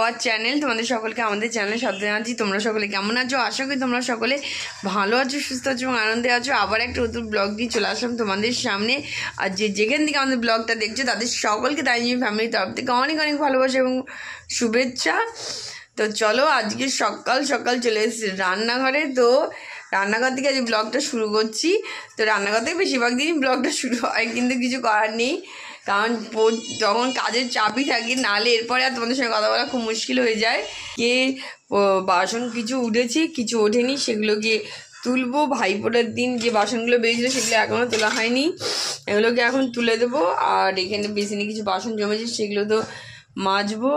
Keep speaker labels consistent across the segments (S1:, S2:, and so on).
S1: Our channel. তোমাদের সকলকে আমাদের চ্যানেলে স্বাগত জানাচ্ছি। তোমরা সকলে কেমন আছো? আশা করি তোমরা সকলে ভালো আছো, সুস্থ আছো এবং আনন্দে আছো। আবার একটা নতুন ব্লগ দিয়ে চলে আসলাম তোমাদের সামনে। আর যেখান থেকে আমাদের ব্লগটা দেখছো তাদের সকলকে তাইজমি ফ্যামিলির তরফ থেকে অনেক অনেক ভালোবাসা এবং শুভেচ্ছা। তো চলো, আজকে সকাল সকাল চলে এসেছি রান্নাঘরে। তো রান্নাঘর থেকে আজ ব্লগটা শুরু করছি। তো রান্নাঘর থেকে বেশিরভাগ দিনই ব্লগটা শুরু হয়, কিন্তু কিছু করার নেই, কারণ যখন কাজের চাপই থাকে, নাহলে এরপরে আর তোমাদের সঙ্গে কথা বলা খুব মুশকিল হয়ে যায়। কে বাসন কিছু উঠেছি, কিছু ওঠেনি, সেগুলোকে তুলবো। ভাইফোঁটার দিন যে বাসনগুলো বেরিয়েছিলো সেগুলো এখনও তোলা হয়নি, এগুলোকে এখন তুলে দেবো। আর এখানে বেসিনে কিছু বাসন জমেছে, সেগুলো তো মাজবো।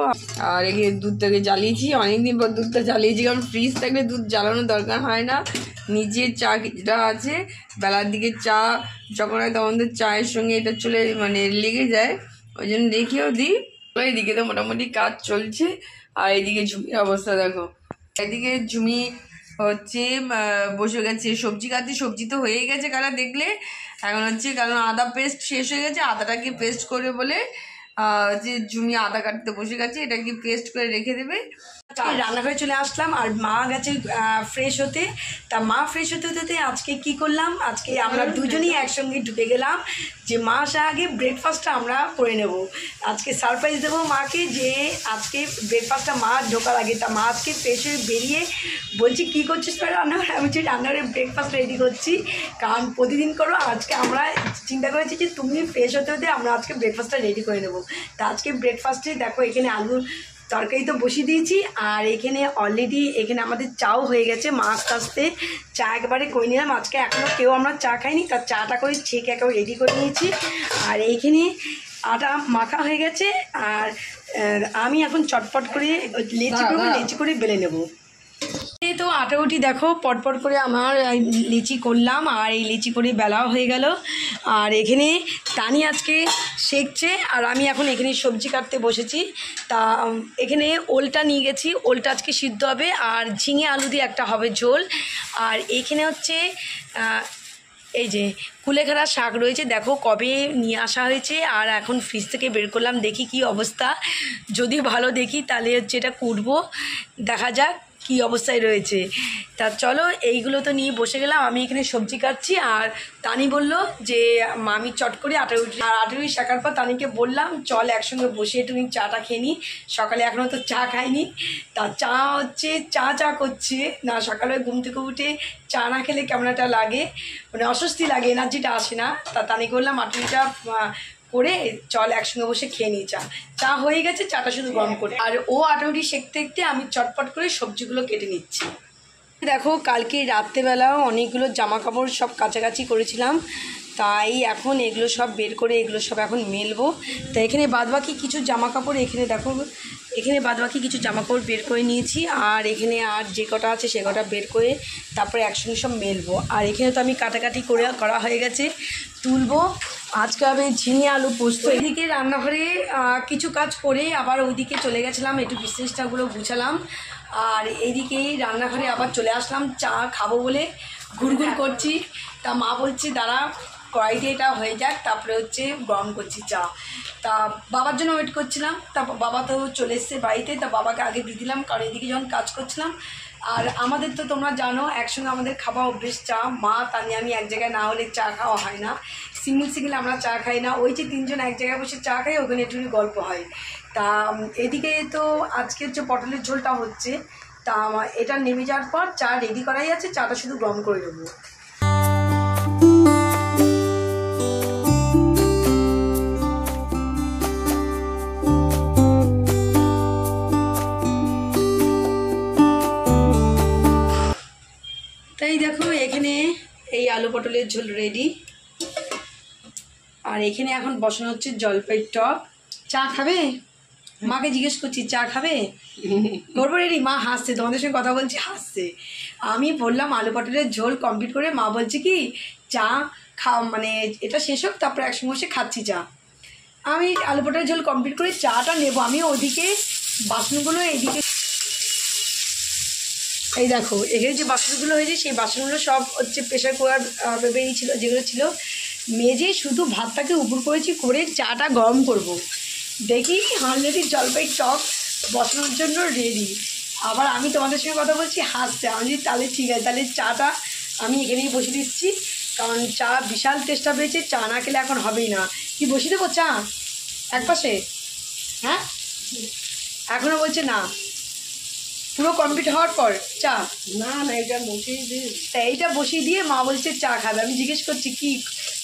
S1: আর এখানে দুধটাকে জ্বালিয়েছি, অনেকদিন পর দুধটা জ্বালিয়েছি, কারণ ফ্রিজ থাকলে দুধ জ্বালানোর দরকার হয় না। নিজের চা যেটা আছে, বেলার দিকে চা যখন হয় তখন তো চায়ের সঙ্গে এটা চলে লেগে যায়, ওই জন্য রেখেও দিই। এদিকে তো মোটামুটি কাজ চলছে। আর এদিকে ঝুমির অবস্থা দেখো, এদিকে ঝুমি হচ্ছে বসে গেছে সবজি কাটতে। সবজি তো হয়ে গেছে কারা দেখলে, এখন হচ্ছে কারণ আদা পেস্ট শেষ হয়ে গেছে, আদাটাকে পেস্ট করে বলে যে ঝুমি আদা কাটতে বসে গেছে, এটাকে পেস্ট করে রেখে দেবে।
S2: রান্নাঘরে চলে আসলাম আর মা গেছে ফ্রেশ হতে। তা মা ফ্রেশ হতে হতে আজকে কি করলাম, আজকে আমরা দুজনেই একসঙ্গে ঢুকে গেলাম যে মা আসা আগে ব্রেকফাস্টটা আমরা করে নেব। আজকে সারপ্রাইজ দেবো মাকে যে আজকে ব্রেকফাস্টটা মা ঢোকার আগে। তা মা আজকে ফ্রেশ হয়ে বেরিয়ে বলছি কী করছিস তোর রান্নাঘরে? আমি বলছি রান্নাঘরে ব্রেকফাস্ট রেডি করছি, কারণ প্রতিদিন করো, আজকে আমরা চিন্তা করেছি যে তুমি ফ্রেশ হতে হতে আমরা আজকে ব্রেকফাস্টটা রেডি করে নেবো। তা আজকে ব্রেকফাস্টে দেখো এখানে আলুর তরকারি তো বসিয়ে দিয়েছি, আর এখানে অলরেডি এখানে আমাদের চাও হয়ে গেছে। মা আস্তে আস্তে চা একবারে করে নিলাম। আজকে এখনও কেউ আমরা চা খাইনি, তার চাটা করে ছেঁকে একেবারে রেডি করে নিয়েছি। আর এইখানে আটা মাখা হয়ে গেছে, আর আমি এখন চটপট করে লেচি করে বেলে নেব। এই তো আটাউটি দেখো পটপট করে আমার লিচি করলাম, আর এই লিচি করে বেলাও হয়ে গেল। আর এখানে টানি আজকে সেঁকছে, আর আমি এখন এখানে সবজি কাটতে বসেছি। তা এখানে ওলটা নিয়ে গেছি, ওলটা আজকে সিদ্ধ হবে, আর ঝিঙে আলু দিয়ে একটা হবে ঝোল। আর এইখানে হচ্ছে এই যে কুলেখাড়া শাক রয়েছে, দেখো কবে নিয়ে আসা হয়েছে, আর এখন ফ্রিজ থেকে বের করলাম, দেখি কি অবস্থা। যদি ভালো দেখি তাহলে হচ্ছে এটা কুটবো, দেখা যাক কি অবস্থায় রয়েছে। তা চলো, এইগুলো তো নিয়ে বসে গেলাম, আমি এখানে সবজি কাটছি। আর তানি বলল যে আমি চট করে আটাউটি শেখার পর তানিকে বললাম চল একসঙ্গে বসে তুমি চাটা খেয়ে নিই, সকালে এখনও তো চা খাইনি। তা চা হচ্ছে চা করছে না, সকালে ঘুম থেকে উঠে চা না খেলে কেমন একটা লাগে, অস্বস্তি লাগে, এনার্জিটা আসে না। তা তানিকে বললাম আটাউটিটা করে চল একসঙ্গে বসে খেয়ে নিই। চা হয়ে গেছে, চাটা শুধু গরম করে। আর ও আটাউটি সেঁকতে আমি চটপট করে সবজিগুলো কেটে নিচ্ছি। দেখো কালকে রাত্রেবেলাও অনেকগুলো জামা কাপড় সব কাছাকাছি করেছিলাম, তাই এখন এগুলো সব বের করে এগুলো সব এখন মেলবো। তা এখানে বাদবাকি কিছু জামা কাপড়, এখানে দেখো এখানে বাদবাকি কিছু জামা কাপড় বের করে নিয়েছি, আর এখানে আর যে কটা আছে সে কটা বের করে তারপরে একসঙ্গে সব মেলবো। আর এখানে তো আমি কাটাকাটি করা হয়ে গেছে, তুলবো। আজকে হবে ঝিঙে আলু পোস্ত। এদিকে রান্নাঘরে কিছু কাজ করে আবার ওইদিকে চলে গেছিলাম, একটু বিশেষটাগুলো গুছালাম। আর এইদিকেই রান্নাঘরে আবার চলে আসলাম চা খাবো বলে, ঘুরঘুর করছি। তা মা বলছি দাঁড়া কড়াইতে এটা হয়ে যাক, তারপরে হচ্ছে গরম করছি চা। তা বাবার জন্য ওয়েট করছিলাম। তা বাবা তো চলে এসছে বাড়িতে, তা বাবাকে আগে দিয়ে দিলাম, কারণ এদিকে যখন কাজ করছিলাম। আর আমাদের তো তোমরা জানো একসঙ্গে আমাদের খাওয়া অভ্যেস চা, মা তানি আমি এক জায়গায় না হলে চা খাওয়া হয় না, সিঙ্গেল আমরা চা খাই না। ওই যে তিনজন এক জায়গায় বসে চা খাই, ওখানে একটু গল্প হয়। তা এদিকে তো আজকের যে পটলের ঝোলটা হচ্ছে, তা এটা নেমে যাওয়ার পর চা রেডি করাই আছে, চাটা শুধু গরম করে দেবো। তাই দেখো এখানে এই আলু পটলের ঝোল রেডি, আর এখানে এখন বসানো হচ্ছে জলপাইয়ের টক। চা খাবে? মাকে জিজ্ঞেস করছি চা খাবে, করবো রেডি। মা হাসছে, তোমাদের সঙ্গে কথা বলছি হাসছে। আমি বললাম আলু পটলের ঝোল কমপ্লিট করে মা বলছে কি চা এটা শেষ হোক তারপরে একসঙ্গে বসে খাচ্ছি চা। আমি আলু পটলের ঝোল কমপ্লিট করে চাটা নেবো, আমি ওদিকে বাসনগুলো এদিকে, এই দেখো এখানে যে বাসনগুলো হয়েছে সেই বাসনগুলো সব হচ্ছে প্রেশার কুকার বেরিয়েছিল, যেগুলো ছিল মেজে শুধু ভাতটাকে উপর করেছি, করে চাটা গরম করব। দেখি 100 জলপাইয়ের টক বসানোর জন্য রেডি। আবার আমি তোমাদের সঙ্গে কথা বলছি হাসতে, আমি তাহলে ঠিক আছে, তাহলে চাটা আমি এখানেই বসিয়ে দিচ্ছি, কারণ চা বিশাল টেস্টটা পেয়েছে, চা না খেলে এখন হবেই না। কি বসিয়ে দেবো চা এক পাশে? হ্যাঁ, এখনও বলছে না, পুরো কমপ্লিট হওয়ার পর চা? না না, এটা বসিয়ে দিয়ে, তা এইটা বসিয়ে দিয়ে মা বলছে চা খাবে। আমি জিজ্ঞেস করছি কি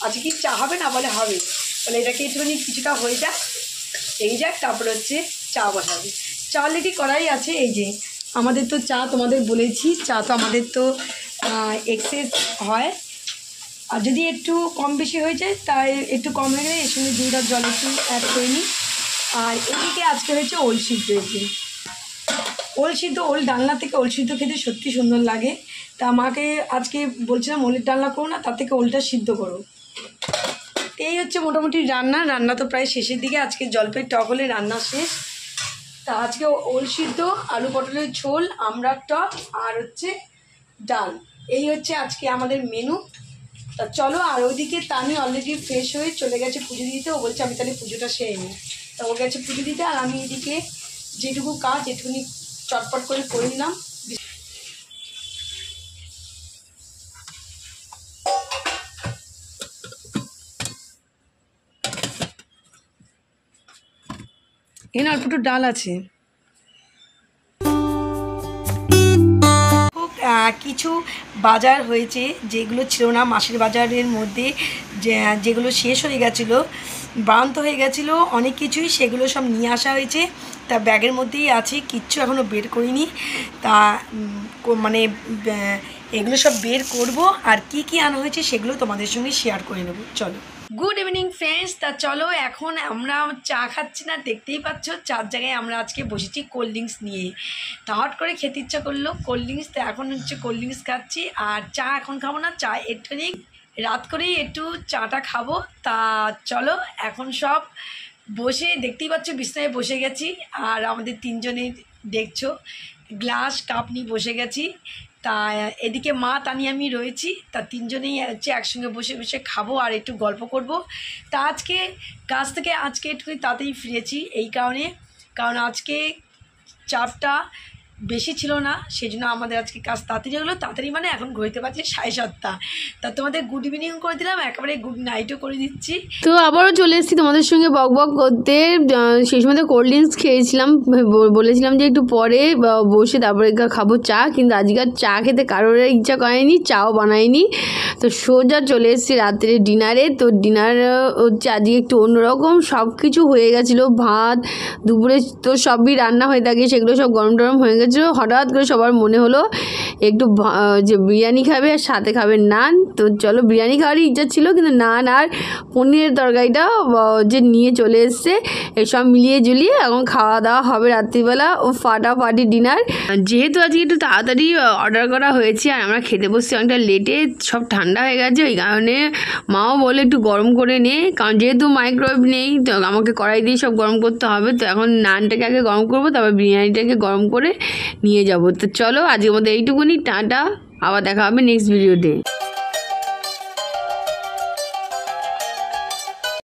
S2: আজকে কি চা হবে না, বলে হবে। বলে এটাকে একটুখানি কিছুটা হয়ে যাক, এই যাক, তারপরে হচ্ছে চা বসাবে। চা অলরেডি করাই আছে। এই যে আমাদের তো চা, তোমাদের বলেছি চা তো আমাদের তো এক্সেস হয়, আর যদি একটু কম বেশি হয়ে যায় তাই একটু কম হয়ে গেলে এর সঙ্গে 2 গ্লাস জল একটু অ্যাড করে নিই। আর এদিকে আজকে হয়েছে ওল সিদ্ধ। হয়েছে ওল সিদ্ধ, ওল ডালনা থেকে ওল সিদ্ধ খেতে সত্যি সুন্দর লাগে। তা মাকে আজকে বলছিলাম ওলের ডালনা করো না, তার থেকে ওলটা সিদ্ধ করো। এই হচ্ছে মোটামুটি রান্না তো প্রায় শেষের দিকে। আজকে জলপাইয়ের টক হলে রান্না শেষ। তা আজকে ওল সিদ্ধ, আলু পটলের ঝোল, আমড়ার টক, আর হচ্ছে ডাল, এই হচ্ছে আজকে আমাদের মেনু। তা চলো, আর ওইদিকে তানি অলরেডি ফ্রেশ হয়ে চলে গেছে পুজো দিতে। ও বলছে আমি তাহলে পুজোটা সেরে নিই। তা ও গেছে পুজো দিতে, আর আমি এদিকে যেটুকু কাজ একটুখানি চটপট করে নিলাম। এখানে অল্প একটু ডাল আছে। কিছু বাজার হয়েছে যেগুলো ছিল না মাসের বাজারের মধ্যে, যেগুলো শেষ হয়ে গেছিলো, বারান্ত হয়ে গেছিলো অনেক কিছুই, সেগুলো সব নিয়ে আসা হয়েছে। তা ব্যাগের মধ্যেই আছে, কিচ্ছু এখনও বের করিনি। তা মানে এগুলো সব বের করব, আর কি কি আনা হয়েছে সেগুলো তোমাদের সঙ্গে শেয়ার করে নেব। চলো, গুড ইভিনিং ফ্রেন্ডস। তা চলো, এখন আমরা চা খাচ্ছি না, দেখতেই পাচ্ছ, চার জায়গায় আমরা আজকে বসেছি কোল্ড ড্রিঙ্কস নিয়ে। তা হট করে খেতে ইচ্ছা করলো কোল্ড ড্রিঙ্কস, তো এখন হচ্ছে কোল্ড ড্রিঙ্কস খাচ্ছি। আর চা এখন খাবো না, চা একটুখানি রাত করেই একটু চাটা খাবো। তা চলো, এখন সব বসে দেখতেই পাচ্ছ বিছনায় বসে গেছি, আর আমাদের তিনজনে দেখছো গ্লাস কাপ নিয়ে বসে গেছি। তা এদিকে মা, তানি, আমি রয়েছি। তা তিনজনেই হচ্ছে একসঙ্গে বসে বসে খাবো আর একটু গল্প করব। তা আজকে কাজ থেকে একটু তাড়াতাড়ি ফিরেছি, এই কারণ আজকে চাপটা বেশি ছিল না, সেই জন্য আমাদের আজকে কাজ তাড়াতাড়ি হলো। তাড়াতাড়ি মানে এখন ঘুরতে পারছি 7:30। তা তোমাদের গুড ইভিনিং করে দিলাম, একেবারে গুড নাইটও করে দিচ্ছি।
S1: তো আবারও চলে এসেছি তোমাদের সঙ্গে বক বক করতে। সেই সময় তো কোল্ড ড্রিঙ্কস খেয়েছিলাম, বলেছিলাম যে একটু পরে বসে তারপরে খাবো চা, কিন্তু আজকে আর চা খেতে কারোর ইচ্ছা করেনি, চাও বানায়নি। তো সোজা চলে এসেছি রাত্রে ডিনারে। তো ডিনার হচ্ছে আজকে একটু অন্যরকম, সব কিছু হয়ে গেছিলো, ভাত দুপুরে তো সবই রান্না হয়ে থাকে, সেগুলো সব গরম টরম হয়ে গেছিলো। হঠাৎ করে সবার মনে হলো একটু যে বিরিয়ানি খাবে আর সাথে খাবে নান। তো চলো, বিরিয়ানি খাওয়ারই ইচ্ছা ছিল, কিন্তু নান আর পনিরের তরকারিটা যে নিয়ে চলে এসছে, এসব মিলিয়ে ঝুলিয়ে এখন খাওয়া দাওয়া হবে রাত্রিবেলা। ও ফাটাফাটি ডিনার। যেহেতু আজকে একটু তাড়াতাড়ি অর্ডার করা হয়েছে আর আমরা খেতে বসছি অনেকটা লেটে, সব ঠান্ডা হয়ে গেছে, ওই কারণে মাও বলে একটু গরম করে নে, কারণ যেহেতু মাইক্রোওয়েভ নেই তো আমাকে কড়াই দিয়ে সব গরম করতে হবে। তো এখন নানটাকে আগে গরম করবো, তারপর বিরিয়ানিটাকে গরম করে নিয়ে যাবো। তো চলো, আজকের মধ্যে এইটুকুনি, টাটা, আবার দেখা হবে নেক্সট ভিডিওতে।